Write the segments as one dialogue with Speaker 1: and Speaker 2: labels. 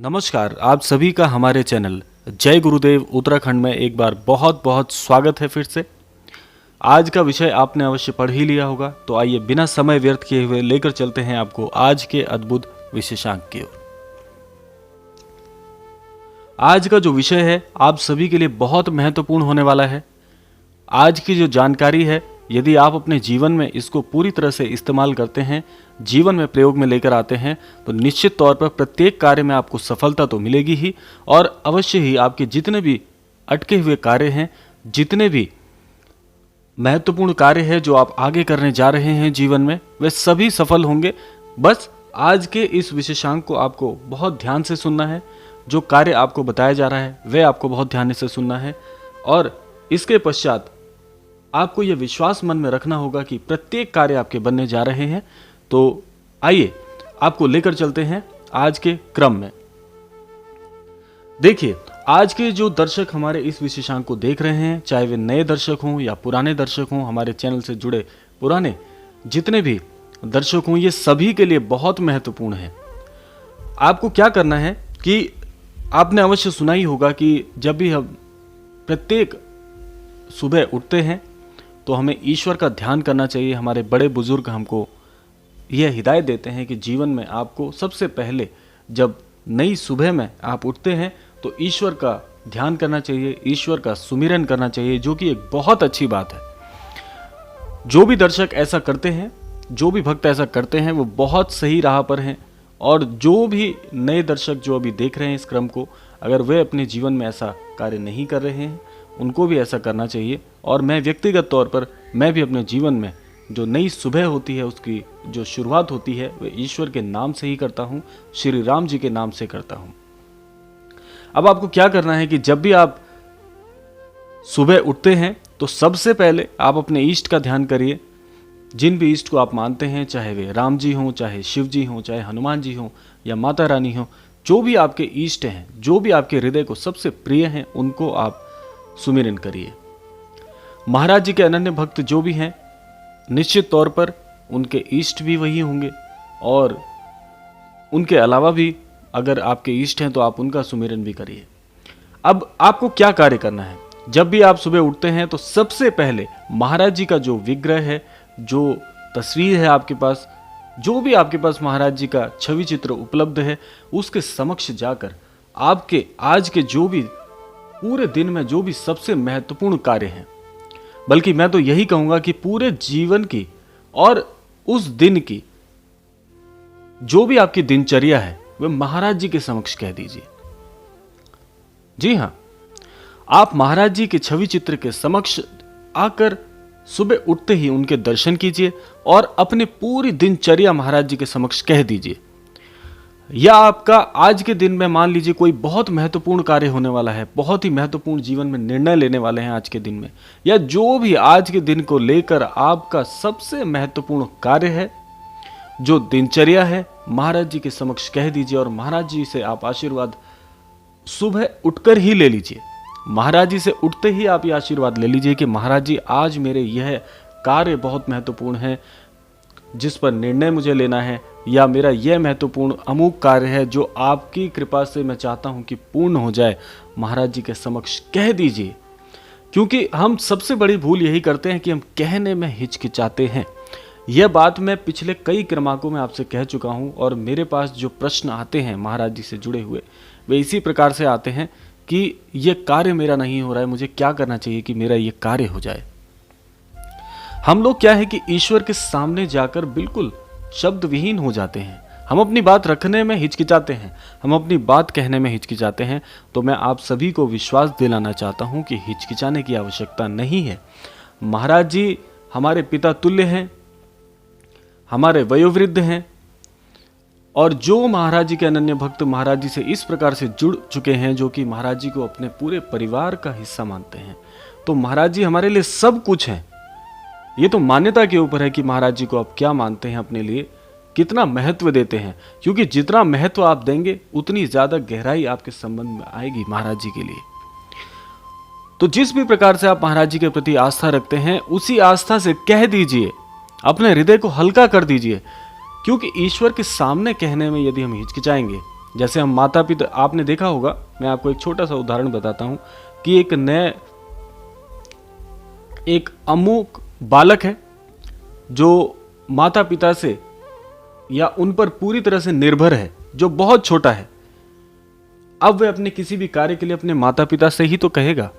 Speaker 1: नमस्कार, आप सभी का हमारे चैनल जय गुरुदेव उत्तराखंड में एक बार बहुत बहुत स्वागत है। फिर से आज का विषय आपने अवश्य पढ़ ही लिया होगा, तो आइए बिना समय व्यर्थ किए हुए लेकर चलते हैं आपको आज के अद्भुत विशेषांक की ओर। आज का जो विषय है आप सभी के लिए बहुत महत्वपूर्ण होने वाला है। आज की जो जानकारी है, यदि आप अपने जीवन में इसको पूरी तरह से इस्तेमाल करते हैं, जीवन में प्रयोग में लेकर आते हैं, तो निश्चित तौर पर प्रत्येक कार्य में आपको सफलता तो मिलेगी ही, और अवश्य ही आपके जितने भी अटके हुए कार्य हैं, जितने भी महत्वपूर्ण कार्य है जो आप आगे करने जा रहे हैं जीवन में, वे सभी सफल होंगे। बस आज के इस विशेषांक को आपको बहुत ध्यान से सुनना है। जो कार्य आपको बताया जा रहा है वह आपको बहुत ध्यान से सुनना है, और इसके पश्चात आपको यह विश्वास मन में रखना होगा कि प्रत्येक कार्य आपके बनने जा रहे हैं। तो आइए आपको लेकर चलते हैं आज के क्रम में। देखिए, आज के जो दर्शक हमारे इस विशेषांक को देख रहे हैं, चाहे वे नए दर्शक हों या पुराने दर्शक हों, हमारे चैनल से जुड़े पुराने जितने भी दर्शक हों, ये सभी के लिए बहुत महत्वपूर्ण है। आपको क्या करना है कि आपने अवश्य सुना ही होगा कि जब भी हम प्रत्येक सुबह उठते हैं तो हमें ईश्वर का ध्यान करना चाहिए। हमारे बड़े बुजुर्ग हमको यह हिदायत देते हैं कि जीवन में आपको सबसे पहले जब नई सुबह में आप उठते हैं तो ईश्वर का ध्यान करना चाहिए, ईश्वर का सुमिरन करना चाहिए, जो कि एक बहुत अच्छी बात है। जो भी दर्शक ऐसा करते हैं, जो भी भक्त ऐसा करते हैं, वो बहुत सही राह पर हैं। और जो भी नए दर्शक जो अभी देख रहे हैं इस क्रम को, अगर वे अपने जीवन में ऐसा कार्य नहीं कर रहे हैं, उनको भी ऐसा करना चाहिए। और मैं व्यक्तिगत तौर पर मैं भी अपने जीवन में जो नई सुबह होती है उसकी जो शुरुआत होती है वह ईश्वर के नाम से ही करता हूँ, श्री राम जी के नाम से करता हूँ। अब आपको क्या करना है कि जब भी आप सुबह उठते हैं तो सबसे पहले आप अपने इष्ट का ध्यान करिए। जिन भी इष्ट को आप मानते हैं, चाहे वे राम जी हों, चाहे शिव जी हों, चाहे हनुमान जी हों या माता रानी हों, जो भी आपके इष्ट हैं, जो भी आपके हृदय को सबसे प्रिय हैं, उनको आप सुमिरन करिए। महाराज जी के अनन्य भक्त जो भी हैं, निश्चित तौर पर उनके इष्ट भी वही होंगे, और उनके अलावा भी अगर आपके इष्ट हैं तो आप उनका सुमिरन भी करिए। अब आपको क्या कार्य करना है? जब भी आप सुबह उठते हैं तो सबसे पहले महाराज जी का जो विग्रह है, जो तस्वीर है आपके पास, जो भी आपके पास महाराज जी का छवि चित्र उपलब्ध है, उसके समक्ष जाकर आपके आज के जो भी पूरे दिन में जो भी सबसे महत्वपूर्ण कार्य हैं, बल्कि मैं तो यही कहूंगा कि पूरे जीवन की और उस दिन की जो भी आपकी दिनचर्या है वह महाराज जी के समक्ष कह दीजिए। जी हां, आप महाराज जी के छवि चित्र के समक्ष आकर सुबह उठते ही उनके दर्शन कीजिए और अपनी पूरी दिनचर्या महाराज जी के समक्ष कह दीजिए। या आपका आज के दिन में मान लीजिए कोई बहुत महत्वपूर्ण कार्य होने वाला है, बहुत ही महत्वपूर्ण जीवन में निर्णय लेने वाले हैं आज के दिन में, या जो भी आज के दिन को लेकर आपका सबसे महत्वपूर्ण कार्य है, जो दिनचर्या है, महाराज जी के समक्ष कह दीजिए। और महाराज जी से आप आशीर्वाद सुबह उठकर ही ले लीजिए। महाराज जी से उठते ही आप ये आशीर्वाद ले लीजिए कि महाराज जी, आज मेरे यह कार्य बहुत महत्वपूर्ण है जिस पर निर्णय मुझे लेना है, या मेरा यह महत्वपूर्ण अमुक कार्य है जो आपकी कृपा से मैं चाहता हूं कि पूर्ण हो जाए। महाराज जी के समक्ष कह दीजिए। क्योंकि हम सबसे बड़ी भूल यही करते हैं कि हम कहने में हिचकिचाते हैं। यह बात मैं पिछले कई क्रमांकों में आपसे कह चुका हूं, और मेरे पास जो प्रश्न आते हैं महाराज जी से जुड़े हुए, वे इसी प्रकार से आते हैं कि यह कार्य मेरा नहीं हो रहा है, मुझे क्या करना चाहिए कि मेरा यह कार्य हो जाए। हम लोग क्या है कि ईश्वर के सामने जाकर बिल्कुल शब्द विहीन हो जाते हैं। हम अपनी बात रखने में हिचकिचाते हैं, हम अपनी बात कहने में हिचकिचाते हैं। तो मैं आप सभी को विश्वास दिलाना चाहता हूं कि हिचकिचाने की आवश्यकता नहीं है। महाराज जी हमारे पिता तुल्य हैं, हमारे वयोवृद्ध हैं, और जो महाराज जी के अनन्य भक्त महाराज जी से इस प्रकार से जुड़ चुके हैं, जो कि महाराज जी को अपने पूरे परिवार का हिस्सा मानते हैं, तो महाराज जी हमारे लिए सब कुछ हैं। ये तो मान्यता के ऊपर है कि महाराज जी को आप क्या मानते हैं, अपने लिए कितना महत्व देते हैं। क्योंकि जितना महत्व आप देंगे उतनी ज्यादा गहराई आपके संबंध में आएगी महाराज जी के लिए। तो जिस भी प्रकार से आप महाराज जी के प्रति आस्था रखते हैं, उसी आस्था से कह दीजिए, अपने हृदय को हल्का कर दीजिए। क्योंकि ईश्वर के सामने कहने में यदि हम हिचकिचाएंगे जैसे हम माता पिता, आपने देखा होगा, मैं आपको एक छोटा सा उदाहरण बताता हूं कि एक अमुक बालक है जो माता पिता से या उन पर पूरी तरह से निर्भर है, जो बहुत छोटा है। अब वह अपने किसी भी कार्य के लिए अपने माता पिता से ही तो कहेगा,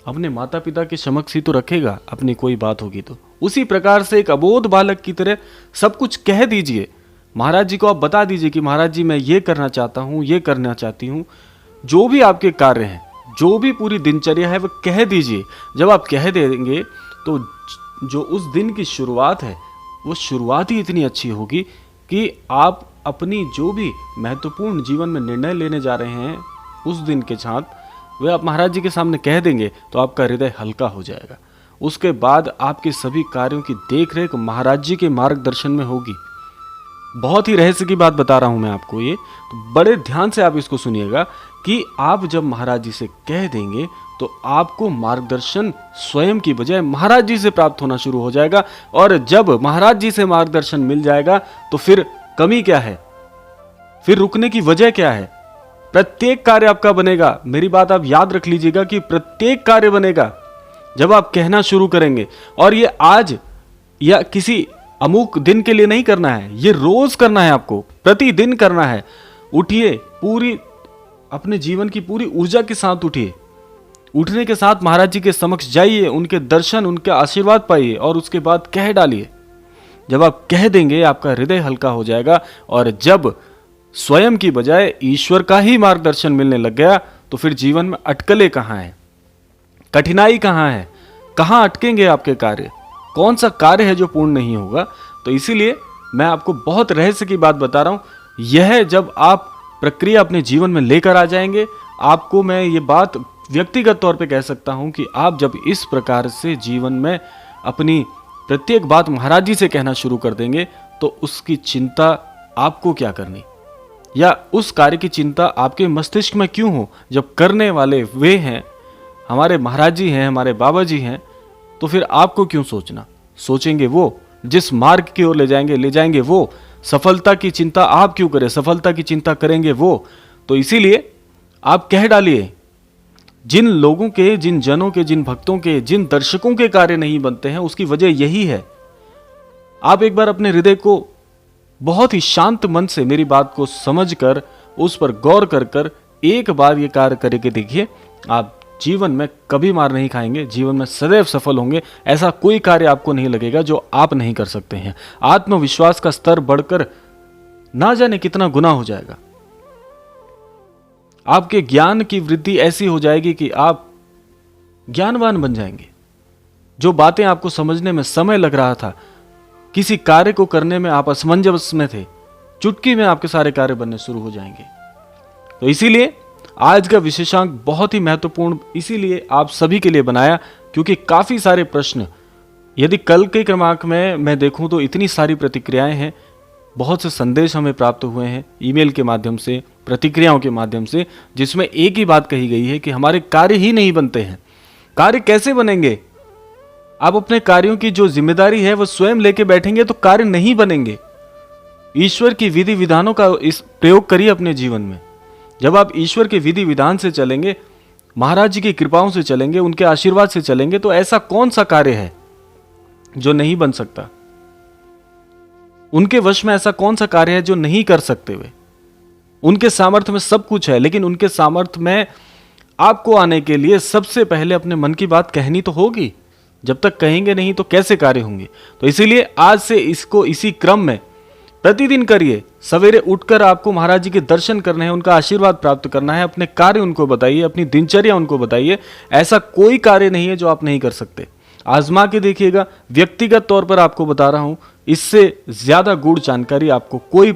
Speaker 1: अपने माता पिता के समक्ष ही तो रखेगा अपनी कोई बात होगी तो। उसी प्रकार से एक अबोध बालक की तरह सब कुछ कह दीजिए महाराज जी को। आप बता दीजिए कि महाराज जी मैं ये करना चाहता हूँ, ये करना चाहती हूँ। जो भी आपके कार्य हैं, जो भी पूरी दिनचर्या है, वह कह दीजिए। जब आप कह देंगे तो जो उस दिन की शुरुआत है वो शुरुआत ही इतनी अच्छी होगी कि आप अपनी जो भी महत्वपूर्ण जीवन में निर्णय लेने जा रहे हैं उस दिन के साथ वे आप महाराज जी के सामने कह देंगे तो आपका हृदय हल्का हो जाएगा। उसके बाद आपके सभी कार्यों की देखरेख महाराज जी के मार्गदर्शन में होगी। बहुत ही रहस्य की बात बता रहा हूं मैं आपको ये, तो बड़े ध्यान से आप इसको सुनिएगा कि आप जब महाराज जी से कह देंगे तो आपको मार्गदर्शन स्वयं की बजाय महाराज जी से प्राप्त होना शुरू हो जाएगा। और जब महाराज जी से मार्गदर्शन मिल जाएगा तो फिर कमी क्या है, फिर रुकने की वजह क्या है? प्रत्येक कार्य आपका बनेगा। मेरी बात आप याद रख लीजिएगा कि प्रत्येक कार्य बनेगा जब आप कहना शुरू करेंगे। और ये आज या किसी अमुक दिन के लिए नहीं करना है, ये रोज करना है, आपको प्रतिदिन करना है। उठिए, पूरी अपने जीवन की पूरी ऊर्जा के साथ उठिए। उठने के साथ महाराज जी के समक्ष जाइए, उनके दर्शन, उनके आशीर्वाद पाइए और उसके बाद कह डालिए। जब आप कह देंगे आपका हृदय हल्का हो जाएगा। और जब स्वयं की बजाय ईश्वर का ही मार्गदर्शन मिलने लग गया तो फिर जीवन में अटकलें कहाँ है, कठिनाई कहाँ है, कहाँ अटकेंगे आपके कार्य, कौन सा कार्य है जो पूर्ण नहीं होगा। तो इसीलिए मैं आपको बहुत रहस्य की बात बता रहा हूं। यह जब आप प्रक्रिया अपने जीवन में लेकर आ जाएंगे, आपको मैं ये बात व्यक्तिगत तौर पे कह सकता हूं कि आप जब इस प्रकार से जीवन में अपनी प्रत्येक बात महाराज जी से कहना शुरू कर देंगे तो उसकी चिंता आपको क्या करनी, या उस कार्य की चिंता आपके मस्तिष्क में क्यों हो, जब करने वाले वे हैं, हमारे महाराज जी हैं, हमारे बाबा जी हैं, तो फिर आपको क्यों सोचना। सोचेंगे वो, जिस मार्ग की ओर ले जाएंगे वो। सफलता की चिंता आप क्यों करें, सफलता की चिंता करेंगे वो। तो इसीलिए आप कह डालिए। जिन लोगों के, जिन जनों के, जिन भक्तों के, जिन दर्शकों के कार्य नहीं बनते हैं उसकी वजह यही है। आप एक बार अपने हृदय को बहुत ही शांत मन से मेरी बात को समझकर उस पर गौर कर एक बार ये कार्य करके देखिए, आप जीवन में कभी मार नहीं खाएंगे, जीवन में सदैव सफल होंगे। ऐसा कोई कार्य आपको नहीं लगेगा जो आप नहीं कर सकते हैं। आत्मविश्वास का स्तर बढ़कर ना जाने कितना गुना हो जाएगा। आपके ज्ञान की वृद्धि ऐसी हो जाएगी कि आप ज्ञानवान बन जाएंगे। जो बातें आपको समझने में समय लग रहा था, किसी कार्य को करने में आप असमंजस में थे, चुटकी में आपके सारे कार्य बनने शुरू हो जाएंगे। तो इसीलिए आज का विशेषांक बहुत ही महत्वपूर्ण इसीलिए आप सभी के लिए बनाया क्योंकि काफी सारे प्रश्न, यदि कल के क्रमांक में मैं देखूं तो इतनी सारी प्रतिक्रियाएं हैं, बहुत से संदेश हमें प्राप्त हुए हैं ईमेल के माध्यम से, प्रतिक्रियाओं के माध्यम से, जिसमें एक ही बात कही गई है कि हमारे कार्य ही नहीं बनते हैं। कार्य कैसे बनेंगे? आप अपने कार्यों की जो जिम्मेदारी है वो स्वयं लेके बैठेंगे तो कार्य नहीं बनेंगे। ईश्वर की विधि विधानों का इस प्रयोग करिए अपने जीवन में। जब आप ईश्वर के विधि विधान से चलेंगे, महाराज जी की कृपाओं से चलेंगे, उनके आशीर्वाद से चलेंगे, तो ऐसा कौन सा कार्य है जो नहीं बन सकता? उनके वश में ऐसा कौन सा कार्य है जो नहीं कर सकते वे? उनके सामर्थ्य में सब कुछ है, लेकिन उनके सामर्थ्य में आपको आने के लिए सबसे पहले अपने मन की बात कहनी तो होगी। जब तक कहेंगे नहीं तो कैसे कार्य होंगे? तो इसीलिए आज से इसको इसी क्रम में प्रतिदिन करिए। सवेरे उठकर आपको महाराज जी के दर्शन करने हैं, उनका आशीर्वाद प्राप्त करना है, अपने कार्य उनको बताइए, अपनी दिनचर्या उनको बताइए। ऐसा कोई कार्य नहीं है जो आप नहीं कर सकते। आजमा के देखिएगा। व्यक्तिगत तौर पर आपको बता रहा हूं, इससे ज्यादा गूढ़ जानकारी आपको कोई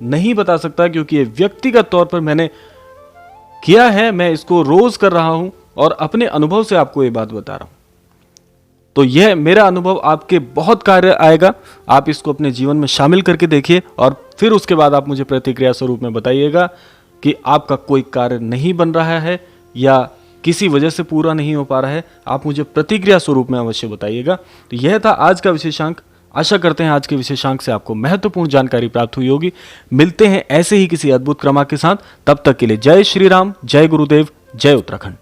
Speaker 1: नहीं बता सकता, क्योंकि ये व्यक्तिगत तौर पर मैंने किया है, मैं इसको रोज कर रहा हूं और अपने अनुभव से आपको ये बात बता रहा हूं। तो यह मेरा अनुभव आपके बहुत कार्य आएगा। आप इसको अपने जीवन में शामिल करके देखिए और फिर उसके बाद आप मुझे प्रतिक्रिया स्वरूप में बताइएगा कि आपका कोई कार्य नहीं बन रहा है या किसी वजह से पूरा नहीं हो पा रहा है। आप मुझे प्रतिक्रिया स्वरूप में अवश्य बताइएगा। तो यह था आज का विशेषांक। आशा करते हैं आज के विशेषांक से आपको महत्वपूर्ण जानकारी प्राप्त हुई होगी। मिलते हैं ऐसे ही किसी अद्भुत क्रम के साथ, तब तक के लिए जय श्री राम, जय गुरुदेव, जय उत्तराखंड।